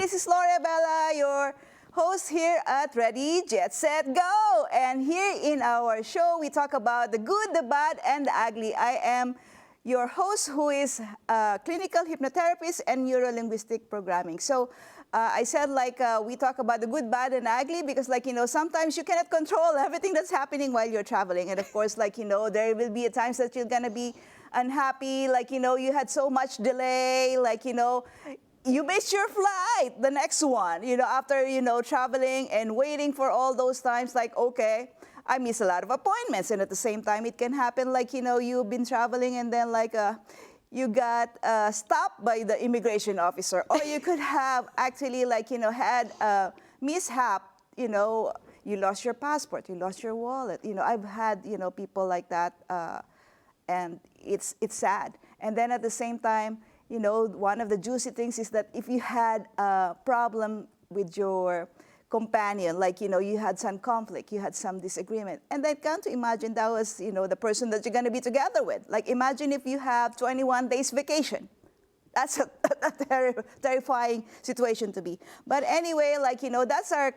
This is Lorii Abela, your host here at Ready, Jet, Set, Go. And here in our show, we talk about the good, the bad, and the ugly. I am your host, who is a clinical hypnotherapist and neuro-linguistic programming. So I said, we talk about the good, bad, and ugly because, sometimes you cannot control everything that's happening while you're traveling. And of course, there will be times that you're gonna be unhappy, you had so much delay, you missed your flight, the next one, after, traveling and waiting for all those times, okay, I miss a lot of appointments. And at the same time, it can happen, you've been traveling and then, you got stopped by the immigration officer. Or you could have actually, had a mishap, you lost your passport, you lost your wallet. I've had, people like that, and it's sad. And then at the same time, one of the juicy things is that if you had a problem with your companion, you had some conflict, you had some disagreement, and I can't imagine that was, the person that you're going to be together with. Imagine if you have 21 days vacation. That's a terrifying situation to be. But anyway, that's our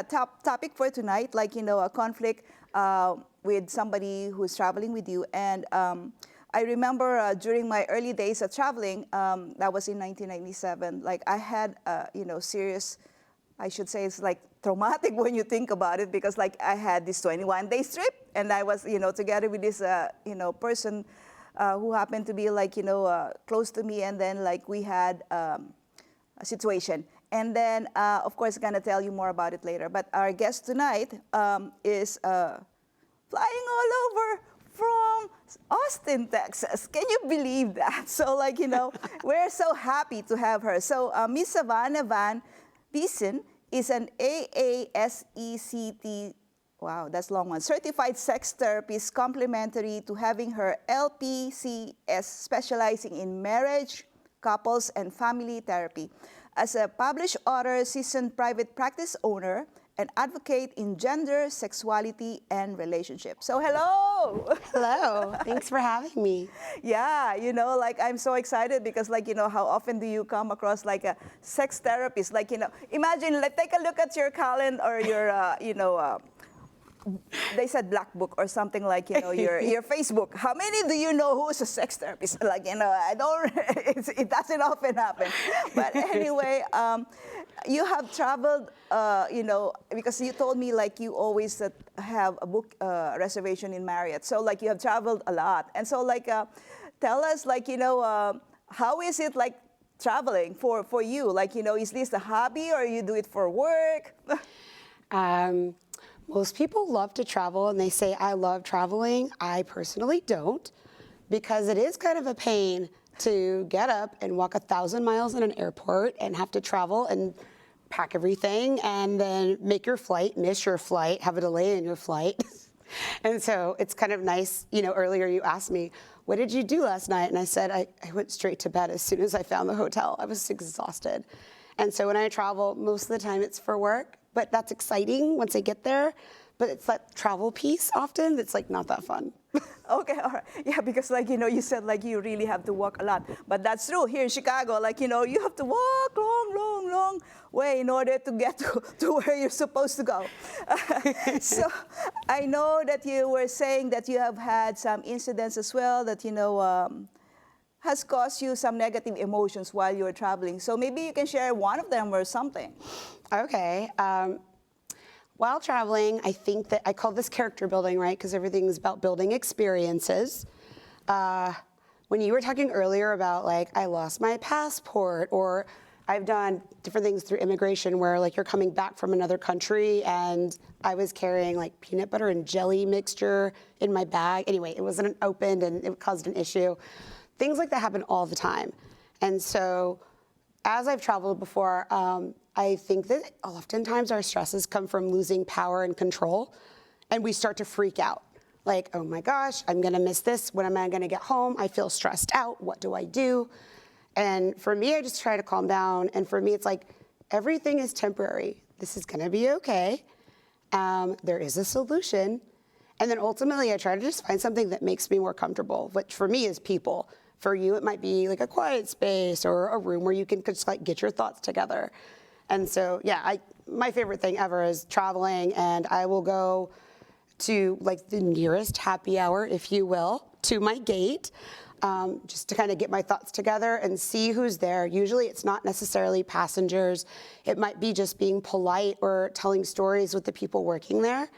top topic for tonight, a conflict with somebody who's traveling with you. And I remember during my early days of traveling, that was in 1997, I had, serious, I should say it's traumatic when you think about it, because I had this 21-day trip, and I was, together with this, person who happened to be close to me, and then we had a situation. And then, of course, I'm gonna tell you more about it later. But our guest tonight is flying all over from Austin, Texas. Can you believe that? So, we're so happy to have her. So, Miss Savannah Van Biesen is an AASECT, wow, that's a long one, certified sex therapist, complementary to having her LPCS, specializing in marriage, couples, and family therapy. As a published author, seasoned private practice owner, and advocate in gender, sexuality, and relationships. So hello! Hello, thanks for having me. Yeah, I'm so excited because how often do you come across a sex therapist? Imagine, take a look at your calendar or your, they said black book or something your Facebook. How many do you know who's a sex therapist? I don't, it doesn't often happen. But anyway, you have traveled, because you told me you always have a book reservation in Marriott. So you have traveled a lot. And so tell us how is it traveling for you? Is this a hobby or you do it for work? Most people love to travel and they say, I love traveling. I personally don't, because it is kind of a pain to get up and walk 1,000 miles in an airport and have to travel and pack everything and then make your flight, miss your flight, have a delay in your flight. And so it's kind of nice, earlier you asked me, what did you do last night? And I said, I went straight to bed as soon as I found the hotel. I was exhausted. And so when I travel, most of the time it's for work. But that's exciting once I get there. But it's that travel piece often that's not that fun. Okay, all right. Yeah, because you said you really have to walk a lot. But that's true. Here in Chicago, you have to walk long way in order to get to where you're supposed to go. So I know that you were saying that you have had some incidents as well that, has caused you some negative emotions while you're traveling. So maybe you can share one of them or something. Okay. While traveling, I think that I call this character building, right? Because everything's about building experiences. When you were talking earlier about I lost my passport, or I've done different things through immigration where you're coming back from another country and I was carrying peanut butter and jelly mixture in my bag. Anyway, it wasn't opened and it caused an issue. Things like that happen all the time. And so as I've traveled before, I think that oftentimes our stresses come from losing power and control, and we start to freak out. Oh my gosh, I'm gonna miss this. When am I gonna get home? I feel stressed out. What do I do? And for me, I just try to calm down. And for me, it's everything is temporary. This is gonna be okay. There is a solution. And then ultimately, I try to just find something that makes me more comfortable, which for me is people. For you, it might be a quiet space or a room where you can just get your thoughts together. And so, yeah, my favorite thing ever is traveling, and I will go to like the nearest happy hour, if you will, to my gate, just to kind of get my thoughts together and see who's there. Usually it's not necessarily passengers. It might be just being polite or telling stories with the people working there.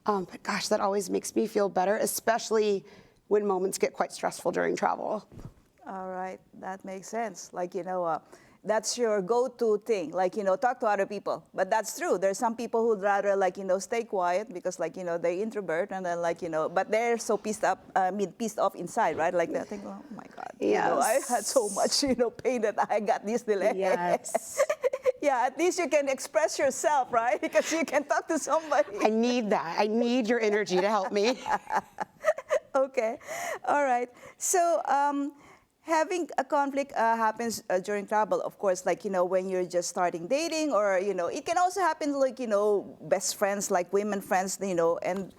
But gosh, that always makes me feel better, especially when moments get quite stressful during travel. All right, that makes sense. Like, that's your go-to thing, like, talk to other people. But that's true. There's some people who'd rather, like, stay quiet because, like, they're introvert, and then, like, but they're so pissed off inside, right? Like, they think, oh my God, Yes. I had so much, pain that I got this delay. Yes. Yeah, at least you can express yourself, right? Because you can talk to somebody. I need that. I need your energy to help me. Okay, all right. So, having a conflict happens during travel, of course, like, when you're just starting dating, or, it can also happen like, best friends, like women friends, and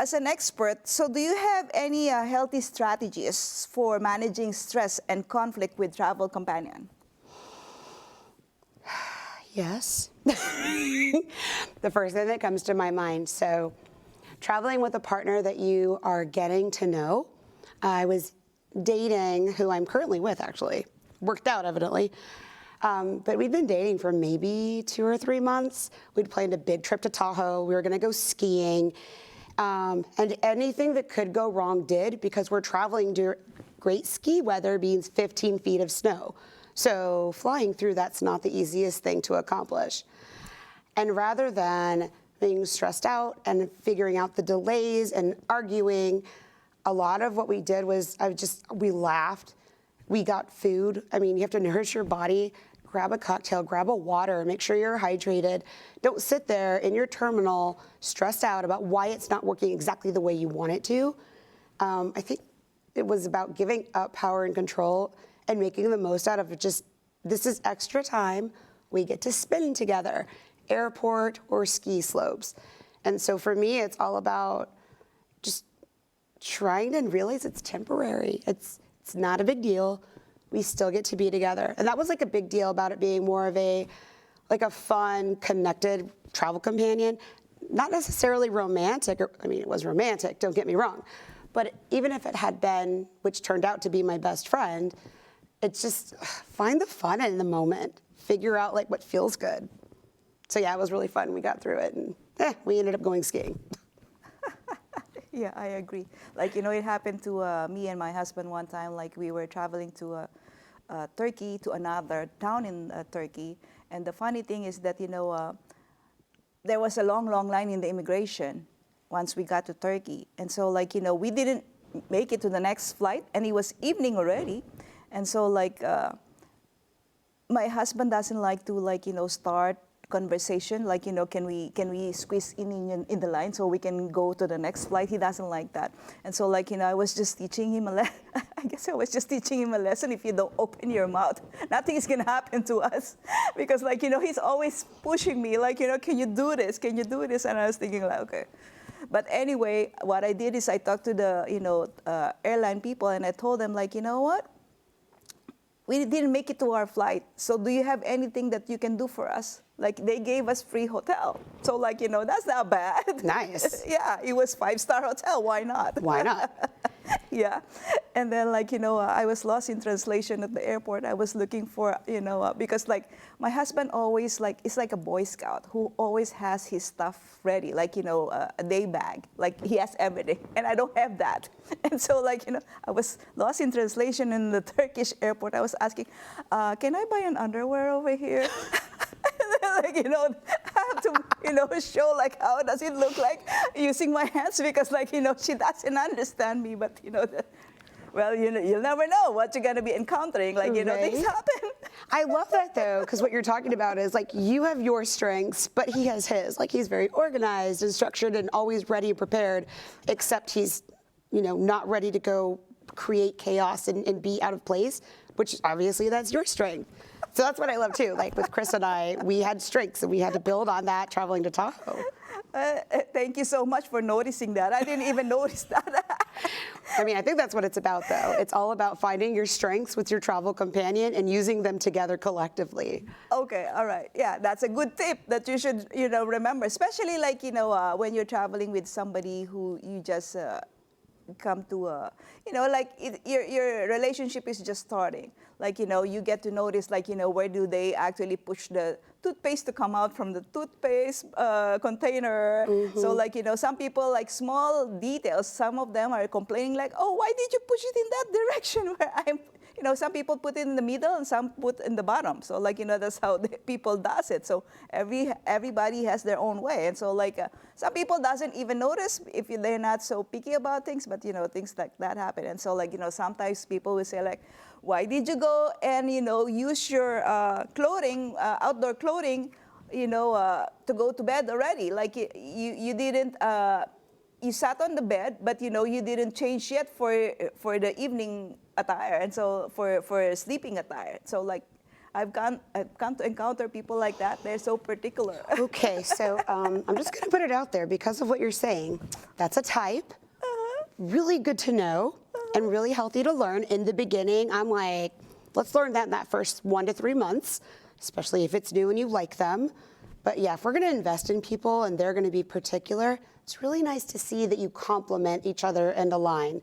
as an expert, so do you have any healthy strategies for managing stress and conflict with travel companion? Yes. The first thing that comes to my mind, so traveling with a partner that you are getting to know. I was dating who I'm currently with, actually. Worked out, evidently. But we'd been dating for maybe 2 or 3 months. We'd planned a big trip to Tahoe. We were going to go skiing. And anything that could go wrong did, because we're traveling during great ski weather means 15 feet of snow. So flying through, that's not the easiest thing to accomplish. And rather than being stressed out and figuring out the delays and arguing, a lot of what we did was we laughed. We got food. I mean, you have to nourish your body. Grab a cocktail, grab a water, make sure you're hydrated. Don't sit there in your terminal stressed out about why it's not working exactly the way you want it to. I think it was about giving up power and control and making the most out of it. Just, this is extra time we get to spend together, airport or ski slopes. And so for me, it's all about just trying to realize it's temporary. It's not a big deal. We still get to be together. And that was like a big deal about it being more of a fun, connected travel companion. Not necessarily romantic, it was romantic, don't get me wrong. But even if it had been, which turned out to be my best friend, it's just find the fun in the moment. Figure out like what feels good. So yeah, it was really fun. We got through it, and we ended up going skiing. Yeah, I agree. Like, it happened to me and my husband one time. Like, we were traveling to Turkey, to another town in Turkey. And the funny thing is that, there was a long, long line in the immigration once we got to Turkey. And so, like, we didn't make it to the next flight, and it was evening already. And so, like, my husband doesn't like to, start conversation, like, can we squeeze in the line so we can go to the next flight? He doesn't like that. And so, like, I was just teaching him I guess I was just teaching him a lesson. If you don't open your mouth, nothing is gonna happen to us. Because, like, he's always pushing me, like, can you do this? Can you do this? And I was thinking, like, okay. But anyway, what I did is I talked to the airline people, and I told them, like, you know what? We didn't make it to our flight. So do you have anything that you can do for us? Like, they gave us free hotel. So, like, that's not bad. Nice. Yeah, it was 5-star hotel. Why not? Why not? Yeah. And then, like, I was lost in translation at the airport. I was looking for, because, like, my husband always, like, is like a Boy Scout who always has his stuff ready, like, a day bag. Like, he has everything. And I don't have that. And so, like, I was lost in translation in the Turkish airport. I was asking, can I buy an underwear over here? Like, I have to, show, like, how does it look like using my hands, because, like, she doesn't understand me, but, well, you'll never know what you're going to be encountering. Like, Right. things happen. I love that, though, because what you're talking about is, like, you have your strengths, but he has his. Like, he's very organized and structured and always ready and prepared, except he's, not ready to go create chaos and be out of place, which obviously that's your strength. So that's what I love, too. Like, with Chris and I, we had strengths, and we had to build on that traveling to Tahoe. Thank you so much for noticing that. I didn't even notice that. I mean, I think that's what it's about, though. It's all about finding your strengths with your travel companion and using them together collectively. Okay, all right. Yeah, that's a good tip that you should, remember, especially like, when you're traveling with somebody who you just come to like your relationship is just starting. Like, you get to notice, like, where do they actually push the toothpaste to come out from the toothpaste container. So like, some people like small details, some of them are complaining like, oh, why did you push it in that direction where I'm, some people put it in the middle and some put in the bottom. So like, that's how the people does it. So everybody has their own way. And so like, some people doesn't even notice if they're not so picky about things, but things like that happen. And so like, sometimes people will say like, why did you go and, use your clothing, outdoor clothing, to go to bed already? Like you didn't, you sat on the bed, but you didn't change yet for the evening attire, and so for sleeping attire. So like, I've come to encounter people like that. They're so particular. Okay, so I'm just going to put it out there because of what you're saying. That's a type. Really good to know and really healthy to learn. In the beginning, I'm like, let's learn that in that first 1 to 3 months, especially if it's new and you like them. But yeah, if we're going to invest in people and they're going to be particular, it's really nice to see that you complement each other and align.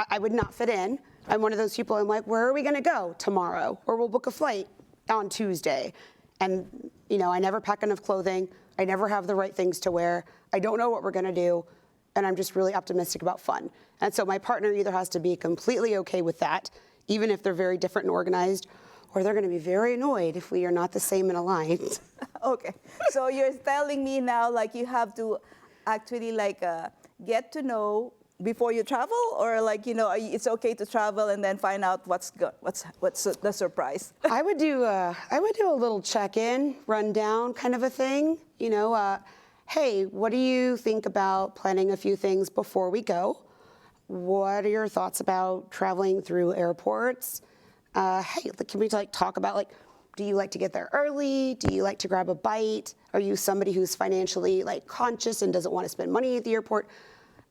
I would not fit in. I'm one of those people, I'm like, where are we going to go tomorrow? Or we'll book a flight on Tuesday. And, I never pack enough clothing. I never have the right things to wear. I don't know what we're going to do. And I'm just really optimistic about fun. And so my partner either has to be completely okay with that, even if they're very different and organized, or they're going to be very annoyed if we are not the same and aligned. Okay, so you're telling me now, like, you have to actually like get to know before you travel, or like, it's okay to travel and then find out what's the surprise? I would do a little check-in, rundown kind of a thing. Hey, what do you think about planning a few things before we go? What are your thoughts about traveling through airports? Hey, can we talk about do you like to get there early? Do you like to grab a bite? Are you somebody who's financially conscious and doesn't want to spend money at the airport?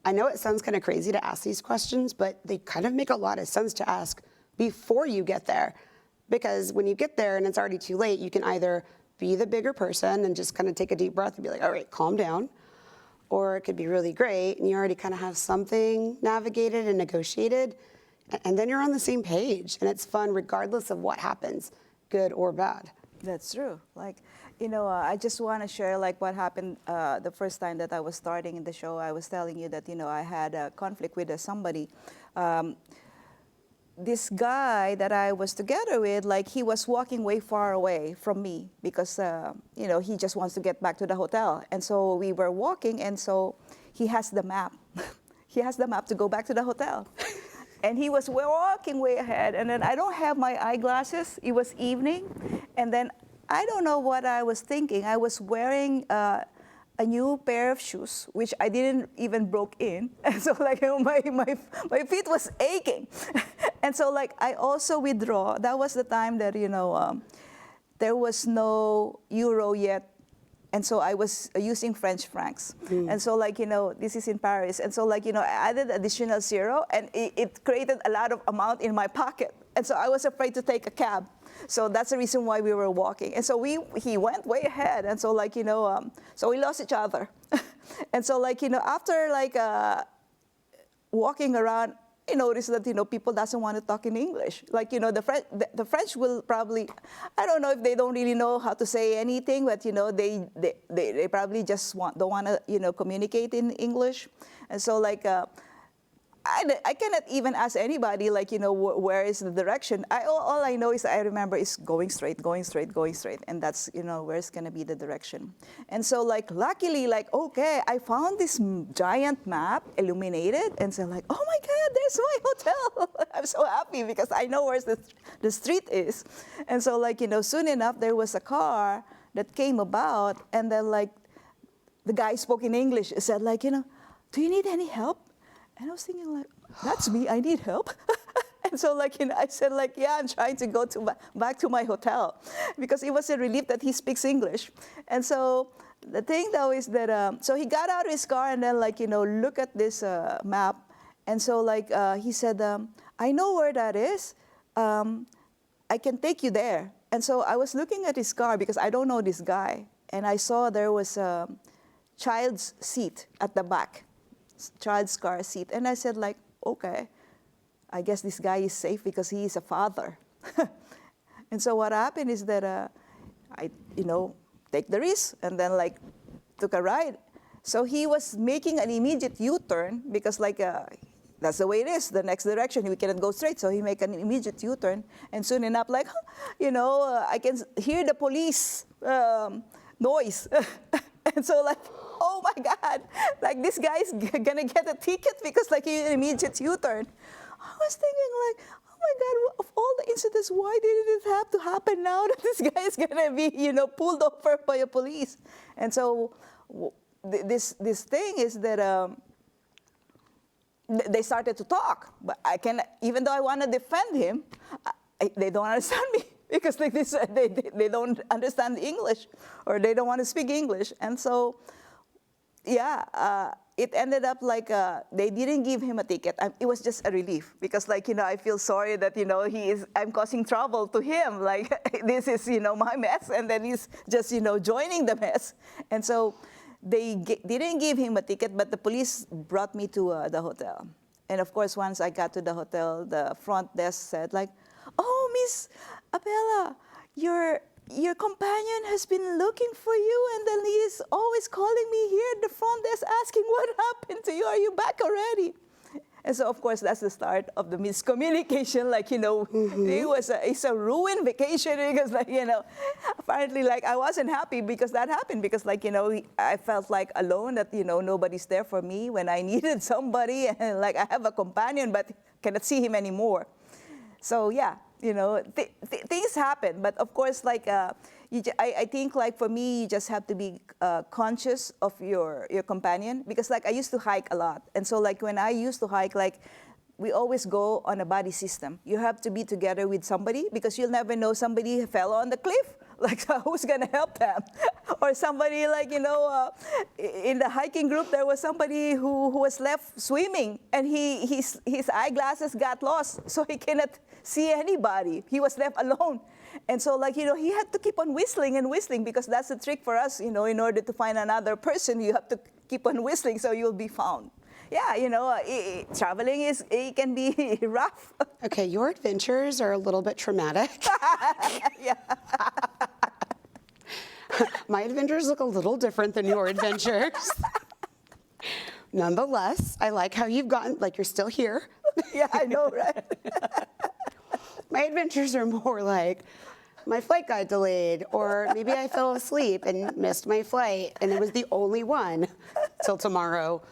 I know it sounds kind of crazy to ask these questions, but they kind of make a lot of sense to ask before you get there. Because when you get there and it's already too late, you can either be the bigger person and just kind of take a deep breath and be like, all right, calm down. Or it could be really great and you already kind of have something navigated and negotiated, and then you're on the same page and it's fun regardless of what happens, good or bad. That's true. Like, I just want to share like what happened the first time that I was starting in the show. I was telling you that, I had a conflict with somebody. This guy that I was together with, like, he was walking way far away from me because, he just wants to get back to the hotel. And so we were walking, and so he has the map. He has the map to go back to the hotel. And he was walking way ahead. And then I don't have my eyeglasses. It was evening. And then I don't know what I was thinking. I was wearing a new pair of shoes, which I didn't even broke in. And so like my feet was aching. And so like I also withdraw. That was the time that, there was no euro yet. And so I was using French francs. And so like, this is in Paris. And so like, I added additional zero and it created a lot of amount in my pocket. And so I was afraid to take a cab. So that's the reason why we were walking. And so he went way ahead. And so like, so we lost each other. And so like, after like walking around, I noticed that, people doesn't want to talk in English. Like, the French will probably, I don't know if they don't really know how to say anything, but, they probably just don't want to, communicate in English. And so like, I cannot even ask anybody, like, where is the direction? All I know is I remember is going straight, going straight, going straight. And that's, where's going to be the direction. And so, like, luckily, like, okay, I found this giant map illuminated. And so, like, oh, my God, there's my hotel. I'm so happy because I know where the street is. And so, like, soon enough, there was a car that came about. And then, like, the guy spoke in English. He said, like, do you need any help? And I was thinking, like, that's me, I need help. And so, like, I said, like, yeah, I'm trying to go back to my hotel. Because it was a relief that he speaks English. And so the thing, though, is that, so he got out of his car and then, like, look at this map. And so like he said, I know where that is. I can take you there. And so I was looking at his car because I don't know this guy. And I saw there was a child's seat at the back, child's car seat. And I said like, okay, I guess this guy is safe because he is a father. And so what happened is that I, take the risk and then like took a ride. So he was making an immediate U-turn because like that's the way it is. The next direction, we cannot go straight. So he make an immediate U-turn. And soon enough, like, I can hear the police noise. And so like, oh my God, like this guy is gonna get a ticket because like he immediate U-turn. I was thinking like, oh my God, of all the incidents, why did it have to happen now that this guy is gonna be, pulled over by a police? And so this thing is that they started to talk, but I can, even though I want to defend him, they don't understand me because like this, they don't understand English or they don't want to speak English. And so, yeah, it ended up like they didn't give him a ticket. It was just a relief because like, I feel sorry that, I'm causing trouble to him. Like this is, my mess and then he's just, joining the mess. And so they didn't give him a ticket, but the police brought me to the hotel. And of course, once I got to the hotel, the front desk said like, oh, Miss Abela, your companion has been looking for you, and then he is always calling me here at the front desk asking what happened to you. Are you back already? And so, of course, that's the start of the miscommunication. Like, it's a ruined vacation because, like, apparently, like, I wasn't happy because that happened because, like, I felt like alone that, nobody's there for me when I needed somebody. And, like, I have a companion, but cannot see him anymore. So, yeah, things happen. But, of course, like, I think, like, for me, you just have to be conscious of your companion because, like, I used to hike a lot. And so, like, when I used to hike, like, we always go on a buddy system. You have to be together with somebody because you'll never know somebody fell on the cliff. Like, so who's going to help them? Or somebody, like, in the hiking group, there was somebody who was left swimming and his eyeglasses got lost, so he cannot see anybody. He was left alone. And so, like, he had to keep on whistling and whistling because that's the trick for us, in order to find another person, you have to keep on whistling so you'll be found. Yeah, traveling it can be rough. Okay, your adventures are a little bit traumatic. Yeah. My adventures look a little different than your adventures. Nonetheless, I like how you've gotten, like, you're still here. Yeah, I know, right? My adventures are more like my flight got delayed, or maybe I fell asleep and missed my flight, and it was the only one till tomorrow.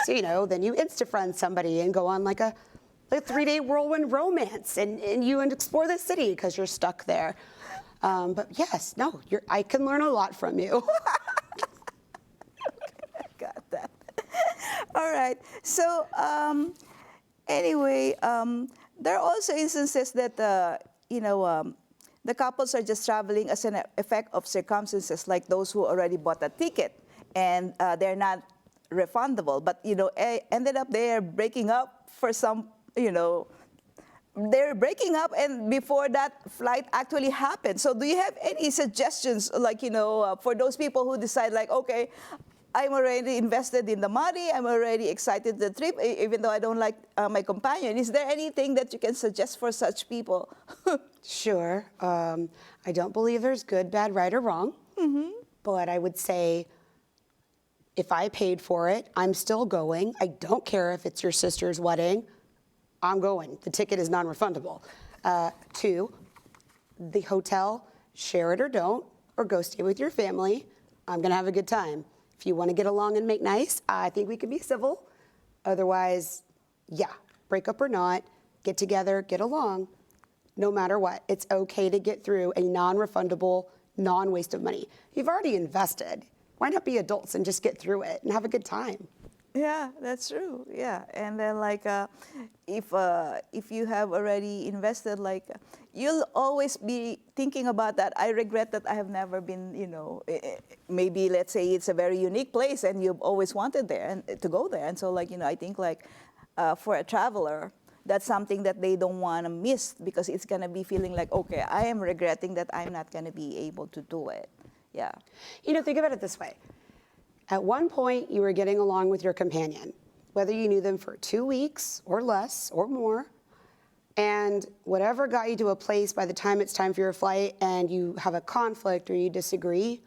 So, then you Insta-friend somebody and go on like a 3-day whirlwind romance, and you explore the city because you're stuck there. But yes, no, I can learn a lot from you. Got that. All right. So anyway, there are also instances that the couples are just traveling as an effect of circumstances, like those who already bought a ticket and they're not refundable, but ended up they're breaking up for some, they're breaking up and before that flight actually happened. So do you have any suggestions, like, for those people who decide like, okay, I'm already invested in the money, I'm already excited the trip, even though I don't like my companion. Is there anything that you can suggest for such people? Sure. I don't believe there's good, bad, right, or wrong. Mm-hmm. But I would say if I paid for it, I'm still going. I don't care if it's your sister's wedding. I'm going. The ticket is non-refundable. 2, the hotel, share it or don't, or go stay with your family. I'm going to have a good time. If you want to get along and make nice, I think we can be civil. Otherwise, yeah, break up or not, get together, get along. No matter what, it's okay to get through a non-refundable, non-waste of money. You've already invested. Why not be adults and just get through it and have a good time? Yeah, that's true. Yeah, and then like if you have already invested, like you'll always be thinking about that. I regret that I have never been, maybe let's say it's a very unique place and you've always wanted there and to go there. And so like I think like for a traveler, that's something that they don't want to miss because it's going to be feeling like, okay, I am regretting that I'm not going to be able to do it. Yeah. You know, think about it this way. At one point, you were getting along with your companion, whether you knew them for 2 weeks or less or more, and whatever got you to a place by the time it's time for your flight and you have a conflict or you disagree,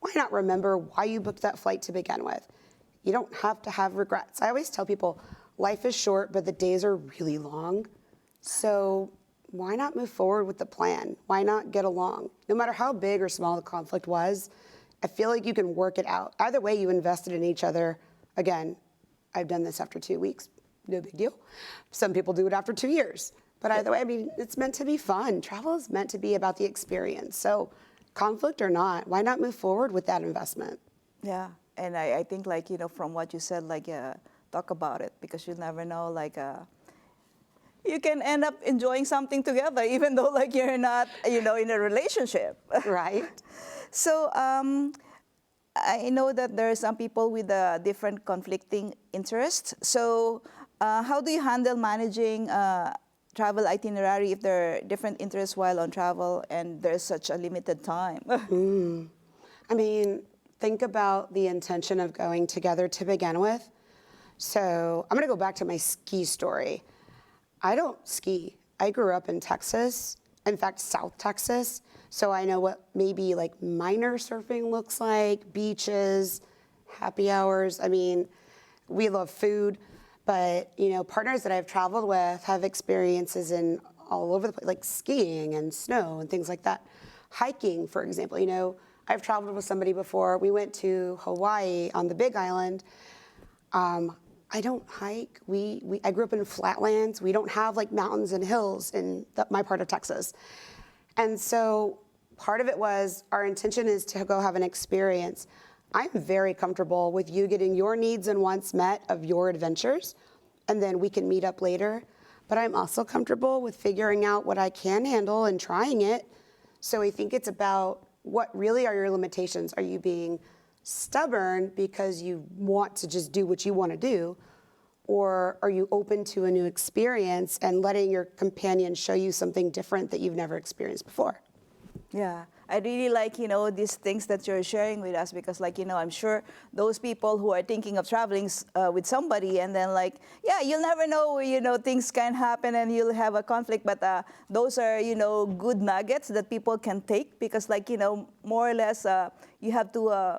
why not remember why you booked that flight to begin with? You don't have to have regrets. I always tell people, life is short, but the days are really long. So why not move forward with the plan? Why not get along? No matter how big or small the conflict was, I feel like you can work it out. Either way, you invested in each other. Again, I've done this after 2 weeks. No big deal. Some people do it after 2 years. But either way, I mean, it's meant to be fun. Travel is meant to be about the experience. So conflict or not, why not move forward with that investment? Yeah, and I think like, from what you said, like talk about it because you never know, like you can end up enjoying something together even though like you're not, in a relationship. Right. So I know that there are some people with different conflicting interests. So how do you handle managing travel itinerary if there are different interests while on travel and there's such a limited time? I mean, think about the intention of going together to begin with. So I'm going to go back to my ski story. I don't ski. I grew up in Texas, in fact, South Texas. So I know what maybe like minor surfing looks like, beaches, happy hours. I mean, we love food, but partners that I've traveled with have experiences in all over the place, like skiing and snow and things like that. Hiking, for example, I've traveled with somebody before. We went to Hawaii on the Big Island. I don't hike. I grew up in flatlands. We don't have like mountains and hills in my part of Texas. And so part of it was our intention is to go have an experience. I'm very comfortable with you getting your needs and wants met of your adventures, and then we can meet up later. But I'm also comfortable with figuring out what I can handle and trying it. So I think it's about what really are your limitations. Are you being stubborn because you want to just do what you want to do? Or are you open to a new experience and letting your companion show you something different that you've never experienced before? Yeah, I really like, these things that you're sharing with us because like, I'm sure those people who are thinking of traveling with somebody and then like, yeah, you'll never know, things can happen and you'll have a conflict, but those are, good nuggets that people can take because like, more or less you have to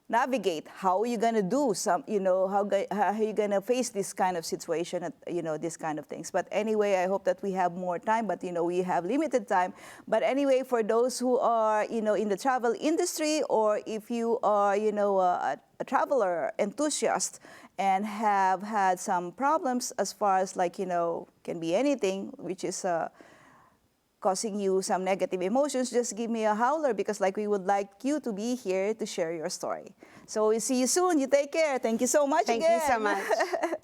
navigate how are you going to do how are you going to face this kind of situation, this kind of things. But anyway, I hope that we have more time, but we have limited time. But anyway, for those who are in the travel industry, or if you are a traveler enthusiast and have had some problems as far as like can be anything which is causing you some negative emotions, just give me a howler because like we would like you to be here to share your story. So we'll see you soon. You take care. Thank you so much again. Thank you so much.